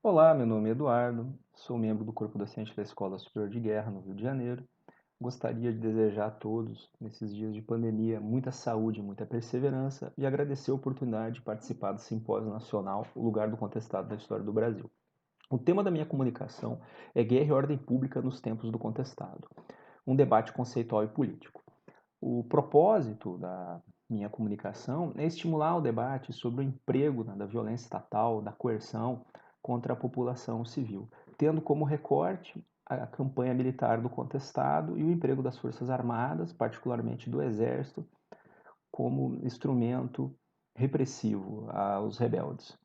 Olá, meu nome é Eduardo, sou membro do Corpo Docente da Escola Superior de Guerra, no Rio de Janeiro. Gostaria de desejar a todos, nesses dias de pandemia, muita saúde, muita perseverança e agradecer a oportunidade de participar do Simpósio Nacional O Lugar do Contestado na História do Brasil. O tema da minha comunicação é Guerra e Ordem Pública nos Tempos do Contestado, um debate conceitual e político. O propósito da minha comunicação é estimular o debate sobre o emprego da violência estatal, da coerção contra a população civil, tendo como recorte a campanha militar do contestado e o emprego das Forças Armadas, particularmente do Exército, como instrumento repressivo aos rebeldes.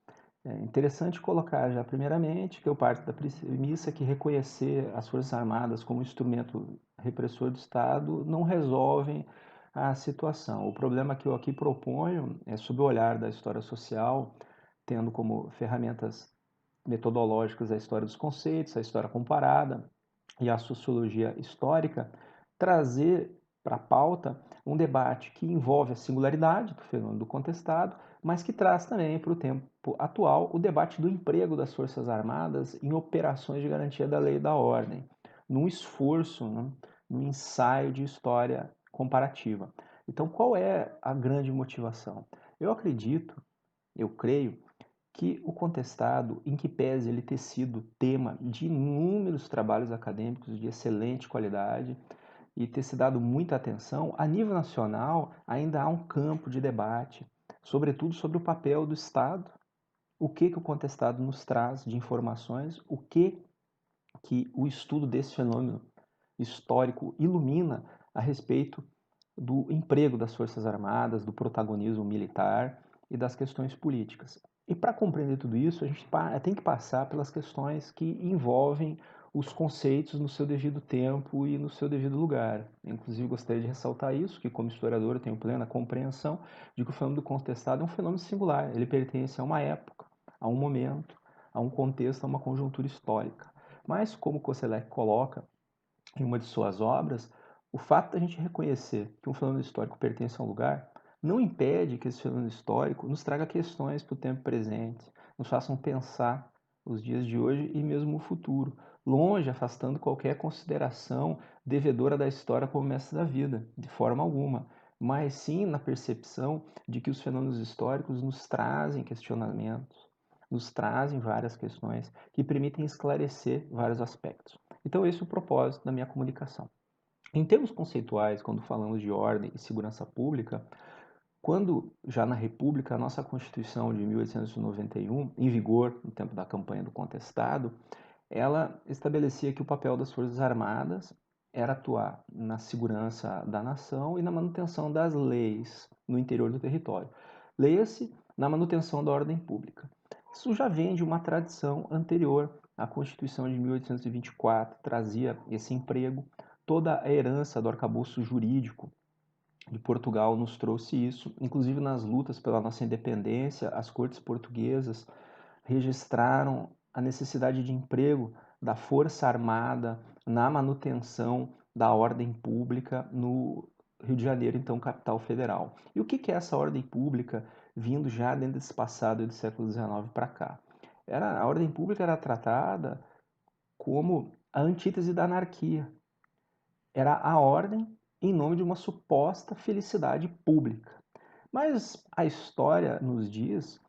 É interessante colocar já primeiramente que eu parto da premissa que reconhecer as Forças Armadas como instrumento repressor do Estado não resolvem a situação. O problema que eu aqui proponho é sob o olhar da história social, tendo como ferramentas metodológicas a história dos conceitos, a história comparada e a sociologia histórica, trazer para a pauta um debate que envolve a singularidade do fenômeno do contestado, mas que traz também para o tempo atual o debate do emprego das Forças Armadas em operações de garantia da lei e da ordem, num esforço, né, num ensaio de história comparativa. Então, qual é a grande motivação? Eu acredito, eu creio, que o contestado, em que pese ele ter sido tema de inúmeros trabalhos acadêmicos de excelente qualidade e ter se dado muita atenção, a nível nacional ainda há um campo de debate, sobretudo sobre o papel do Estado, o que o contestado nos traz de informações, o que o estudo desse fenômeno histórico ilumina a respeito do emprego das Forças Armadas, do protagonismo militar e das questões políticas. E para compreender tudo isso, a gente tem que passar pelas questões que envolvem os conceitos no seu devido tempo e no seu devido lugar. Inclusive, gostaria de ressaltar isso, que como historiador eu tenho plena compreensão de que o fenômeno do contestado é um fenômeno singular. Ele pertence a uma época, a um momento, a um contexto, a uma conjuntura histórica. Mas, como Koselleck coloca em uma de suas obras, o fato da gente reconhecer que um fenômeno histórico pertence a um lugar não impede que esse fenômeno histórico nos traga questões para o tempo presente, nos façam pensar os dias de hoje e mesmo o futuro, longe, afastando qualquer consideração devedora da história como mestre da vida, de forma alguma, mas sim na percepção de que os fenômenos históricos nos trazem questionamentos, nos trazem várias questões que permitem esclarecer vários aspectos. Então, esse é o propósito da minha comunicação. Em termos conceituais, quando falamos de ordem e segurança pública, quando já na República, a nossa Constituição de 1891, em vigor no tempo da campanha do contestado, ela estabelecia que o papel das Forças Armadas era atuar na segurança da nação e na manutenção das leis no interior do território. Leia-se na manutenção da ordem pública. Isso já vem de uma tradição anterior. A Constituição de 1824 trazia esse emprego. Toda a herança do arcabouço jurídico de Portugal nos trouxe isso, inclusive nas lutas pela nossa independência, as cortes portuguesas registraram a necessidade de emprego da Força Armada na manutenção da ordem pública no Rio de Janeiro, então capital federal. E o que é essa ordem pública vindo já dentro desse passado do século XIX para cá? A ordem pública era tratada como a antítese da anarquia. Era a ordem em nome de uma suposta felicidade pública. Mas a história nos diz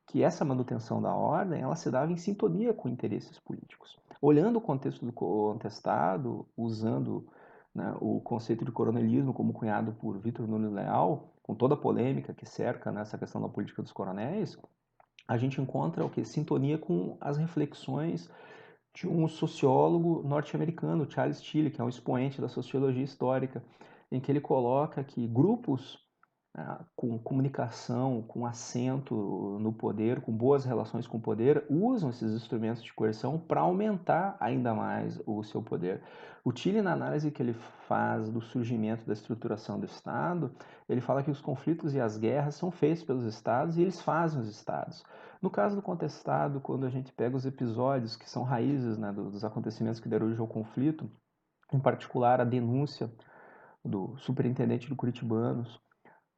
que essa manutenção da ordem ela se dava em sintonia com interesses políticos. Olhando o contexto do contestado, usando, né, o conceito de coronelismo como cunhado por Vitor Nunes Leal, com toda a polêmica que cerca nessa questão da política dos coronéis, a gente encontra o que? Sintonia com as reflexões de um sociólogo norte-americano, Charles Tilly, que é um expoente da sociologia histórica, em que ele coloca que grupos com comunicação, com assento no poder, com boas relações com o poder, usam esses instrumentos de coerção para aumentar ainda mais o seu poder. O Tilly, na análise que ele faz do surgimento da estruturação do Estado, ele fala que os conflitos e as guerras são feitos pelos Estados e eles fazem os Estados. No caso do contestado, quando a gente pega os episódios que são raízes, né, dos acontecimentos que deram origem ao conflito, em particular a denúncia do superintendente do Curitibanos,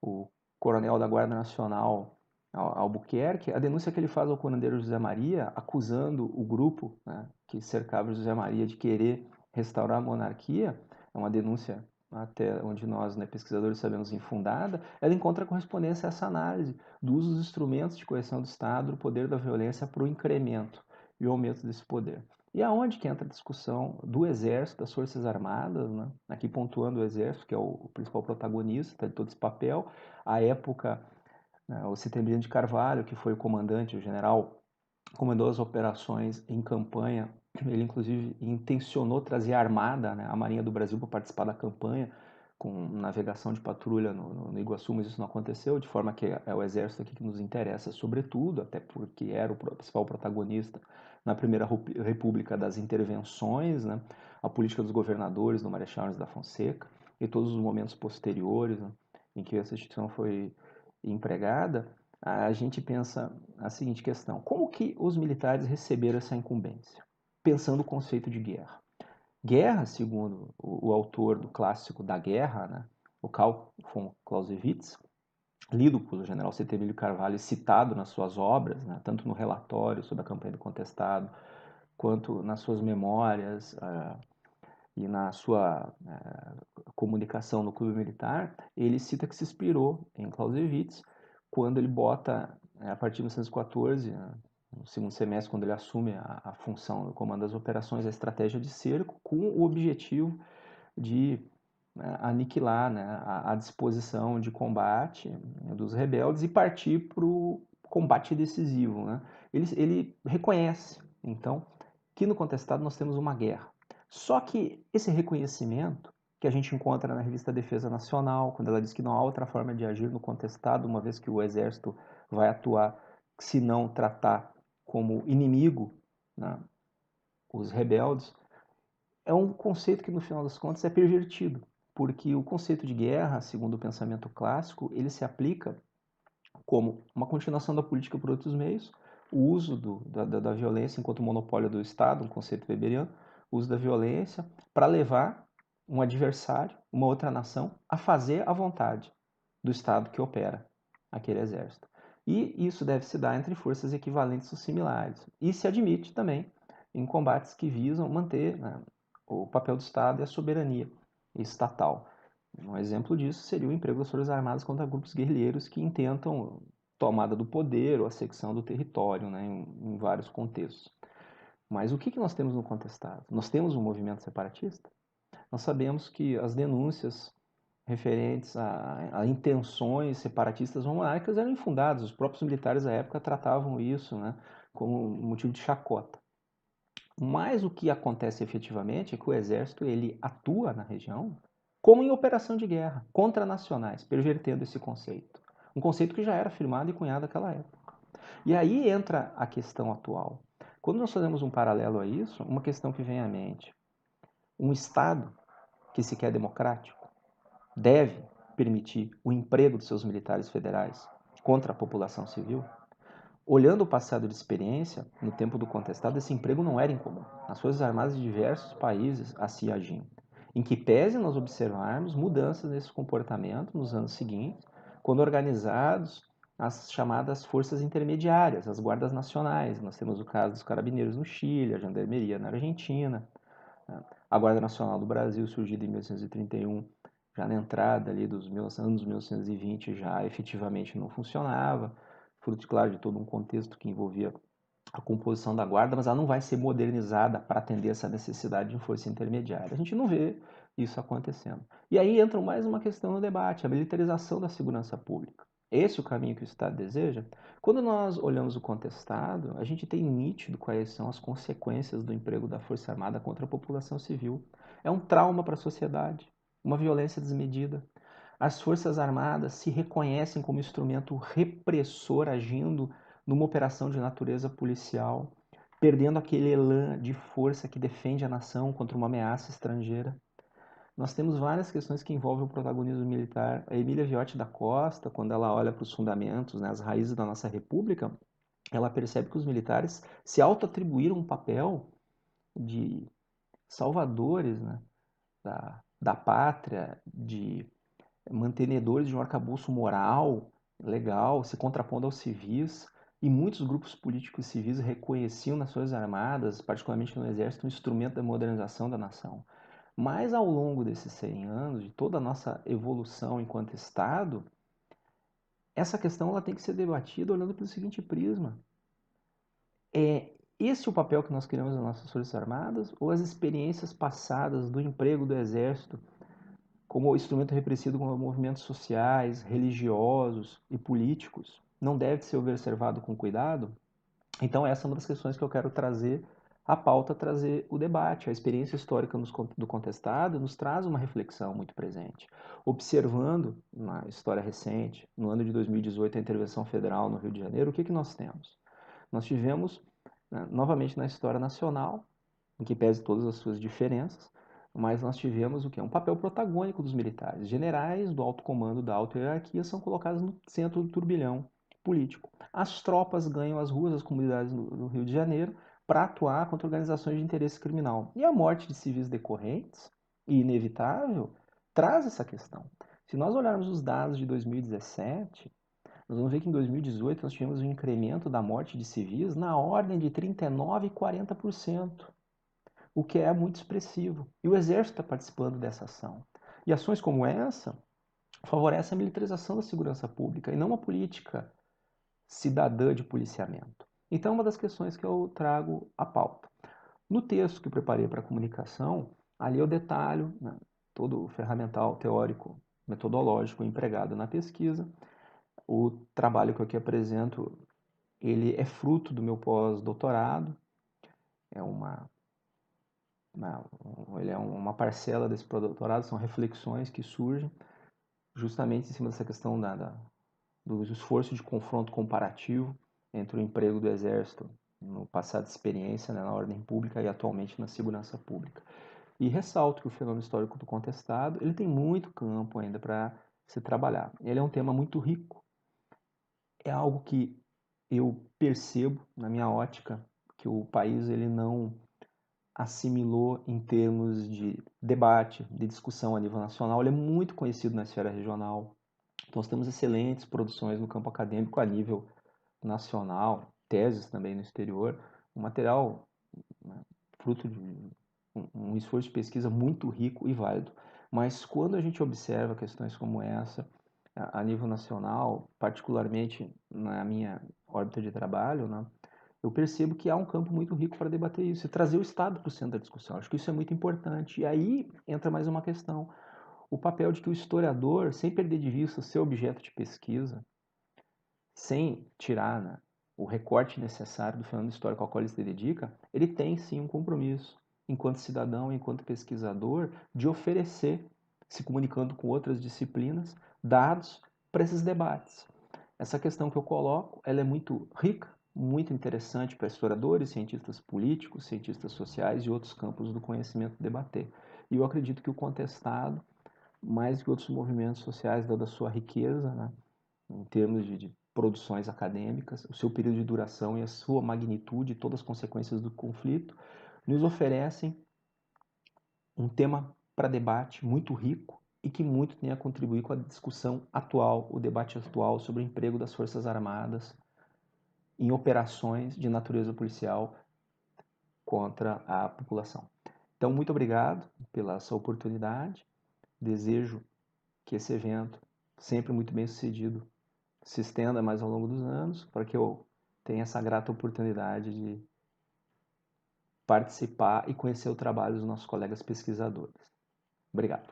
o coronel da Guarda Nacional, Albuquerque, a denúncia que ele faz ao curandeiro José Maria, acusando o grupo, né, que cercava José Maria de querer restaurar a monarquia, é uma denúncia até onde nós, né, pesquisadores, sabemos infundada, ela encontra correspondência a essa análise do uso dos instrumentos de coerção do Estado, do poder da violência para o incremento e o aumento desse poder. E aonde que entra a discussão do Exército, das Forças Armadas, né? Aqui pontuando o Exército, que é o principal protagonista de todo esse papel, a época, né, o Setembrino de Carvalho, que foi o comandante, o general, comandou as operações em campanha. Ele, inclusive, intencionou trazer a Armada, né, a Marinha do Brasil, para participar da campanha, com navegação de patrulha no Iguaçu, mas isso não aconteceu, de forma que é o Exército aqui que nos interessa, sobretudo, até porque era o principal protagonista na Primeira República das intervenções, né, a política dos governadores, do Marechal Hermes da Fonseca, e todos os momentos posteriores, né, em que essa instituição foi empregada, a gente pensa a seguinte questão: como que os militares receberam essa incumbência? Pensando o conceito de guerra. Guerra, segundo o autor do clássico da Guerra, né, o Carl von Clausewitz, lido pelo general Setembrino Carvalho e citado nas suas obras, né, tanto no relatório sobre a campanha do contestado, quanto nas suas memórias e na sua comunicação no clube militar, ele cita que se inspirou em Clausewitz quando ele bota, a partir de 1914, no segundo semestre, quando ele assume a função do comando das operações, a estratégia de cerco, com o objetivo de aniquilar, né, a disposição de combate, né, dos rebeldes e partir para o combate decisivo. Né? Ele reconhece, então, que no contestado nós temos uma guerra. Só que esse reconhecimento, que a gente encontra na revista Defesa Nacional, quando ela diz que não há outra forma de agir no contestado, uma vez que o exército vai atuar, se não tratar como inimigo, né, os rebeldes, é um conceito que, no final das contas, é pervertido, porque o conceito de guerra, segundo o pensamento clássico, ele se aplica como uma continuação da política por outros meios, o uso da violência enquanto monopólio do Estado, um conceito weberiano, o uso da violência para levar um adversário, uma outra nação, a fazer a vontade do Estado que opera aquele exército. E isso deve se dar entre forças equivalentes ou similares. E se admite também em combates que visam manter, né, o papel do Estado e a soberania estatal. Um exemplo disso seria o emprego das Forças Armadas contra grupos guerrilheiros que intentam tomada do poder ou a secção do território, né, em vários contextos. Mas o que nós temos no contestado? Nós temos um movimento separatista? Nós sabemos que as denúncias referentes a intenções separatistas ou monárquicas eram infundadas. Os próprios militares da época tratavam isso, né, como motivo de chacota. Mas o que acontece efetivamente é que o exército ele atua na região como em operação de guerra, contra nacionais, pervertendo esse conceito. Um conceito que já era firmado e cunhado naquela época. E aí entra a questão atual. Quando nós fazemos um paralelo a isso, uma questão que vem à mente: um Estado que se quer democrático deve permitir o emprego dos seus militares federais contra a população civil? Olhando o passado de experiência, no tempo do contestado, esse emprego não era incomum. As Forças Armadas de diversos países assim agiam. Em que pese nós observarmos mudanças nesse comportamento nos anos seguintes, quando organizados as chamadas forças intermediárias, as guardas nacionais. Nós temos o caso dos carabineiros no Chile, a gendarmeria na Argentina, a Guarda Nacional do Brasil, surgida em 1931, já na entrada ali dos anos 1920, já efetivamente não funcionava, fruto, claro, de todo um contexto que envolvia a composição da guarda, mas ela não vai ser modernizada para atender essa necessidade de força intermediária. A gente não vê isso acontecendo. E aí entra mais uma questão no debate: a militarização da segurança pública. Esse é o caminho que o Estado deseja? Quando nós olhamos o contestado, a gente tem nítido quais são as consequências do emprego da Força Armada contra a população civil. É um trauma para a sociedade, uma violência desmedida. As Forças Armadas se reconhecem como instrumento repressor agindo numa operação de natureza policial, perdendo aquele elan de força que defende a nação contra uma ameaça estrangeira. Nós temos várias questões que envolvem o protagonismo militar. A Emília Viotti da Costa, quando ela olha para os fundamentos, né, as raízes da nossa república, ela percebe que os militares se auto-atribuíram um papel de salvadores, né, da pátria, de mantenedores de um arcabouço moral legal, se contrapondo aos civis, e muitos grupos políticos civis reconheciam nas Forças Armadas, particularmente no Exército, um instrumento da modernização da nação. Mas ao longo desses 100 anos, de toda a nossa evolução enquanto Estado, essa questão ela tem que ser debatida olhando pelo seguinte prisma. É esse o papel que nós queremos nas nossas Forças Armadas ou as experiências passadas do emprego do Exército como instrumento repressivo contra movimentos sociais, religiosos e políticos não deve ser observado com cuidado? Então essa é uma das questões que eu quero trazer à pauta, trazer o debate. A experiência histórica do contestado nos traz uma reflexão muito presente. Observando na história recente, no ano de 2018, a intervenção federal no Rio de Janeiro, o que nós temos? Nós tivemos, né, novamente na história nacional, em que pese todas as suas diferenças, mas nós tivemos o que? Um papel protagônico dos militares. Generais do alto comando, da alta hierarquia, são colocados no centro do turbilhão político. As tropas ganham as ruas, as comunidades do Rio de Janeiro, para atuar contra organizações de interesse criminal. E a morte de civis decorrentes, e inevitável, traz essa questão. Se nós olharmos os dados de 2017, nós vamos ver que em 2018 nós tivemos um incremento da morte de civis na ordem de 39% e 40%, o que é muito expressivo. E o Exército está participando dessa ação. E ações como essa favorecem a militarização da segurança pública e não uma política cidadã de policiamento. Então, uma das questões que eu trago à pauta. No texto que eu preparei para a comunicação, ali eu detalho, né, todo o ferramental teórico, metodológico empregado na pesquisa. O trabalho que eu aqui apresento, ele é fruto do meu pós-doutorado, é ele é uma parcela desse pós-doutorado, são reflexões que surgem justamente em cima dessa questão do esforço de confronto comparativo entre o emprego do Exército no passado de experiência, né, na ordem pública e atualmente na segurança pública. E ressalto que o fenômeno histórico do contestado ele tem muito campo ainda para se trabalhar. Ele é um tema muito rico, é algo que eu percebo na minha ótica que o país ele não assimilou em termos de debate, de discussão a nível nacional. Ele é muito conhecido na esfera regional. Então, nós temos excelentes produções no campo acadêmico a nível nacional, teses também no exterior, um material, né, fruto de um esforço de pesquisa muito rico e válido. Mas quando a gente observa questões como essa, a nível nacional, particularmente na minha órbita de trabalho, né, eu percebo que há um campo muito rico para debater isso e trazer o Estado para o centro da discussão. Acho que isso é muito importante. E aí entra mais uma questão. O papel de que o historiador, sem perder de vista o seu objeto de pesquisa, sem tirar, né, o recorte necessário do fenômeno histórico ao qual ele se dedica, ele tem sim um compromisso, enquanto cidadão, enquanto pesquisador, de oferecer, se comunicando com outras disciplinas, dados para esses debates. Essa questão que eu coloco, ela é muito rica, muito interessante para historiadores, cientistas políticos, cientistas sociais e outros campos do conhecimento debater. E eu acredito que o contestado, mais que outros movimentos sociais, dada a sua riqueza, né, em termos de produções acadêmicas, o seu período de duração e a sua magnitude, todas as consequências do conflito, nos oferecem um tema para debate muito rico e que muito tem a contribuir com a discussão atual, o debate atual sobre o emprego das Forças Armadas em operações de natureza policial contra a população. Então, muito obrigado pela sua oportunidade. Desejo que esse evento, sempre muito bem sucedido, se estenda mais ao longo dos anos, para que eu tenha essa grata oportunidade de participar e conhecer o trabalho dos nossos colegas pesquisadores. Obrigado.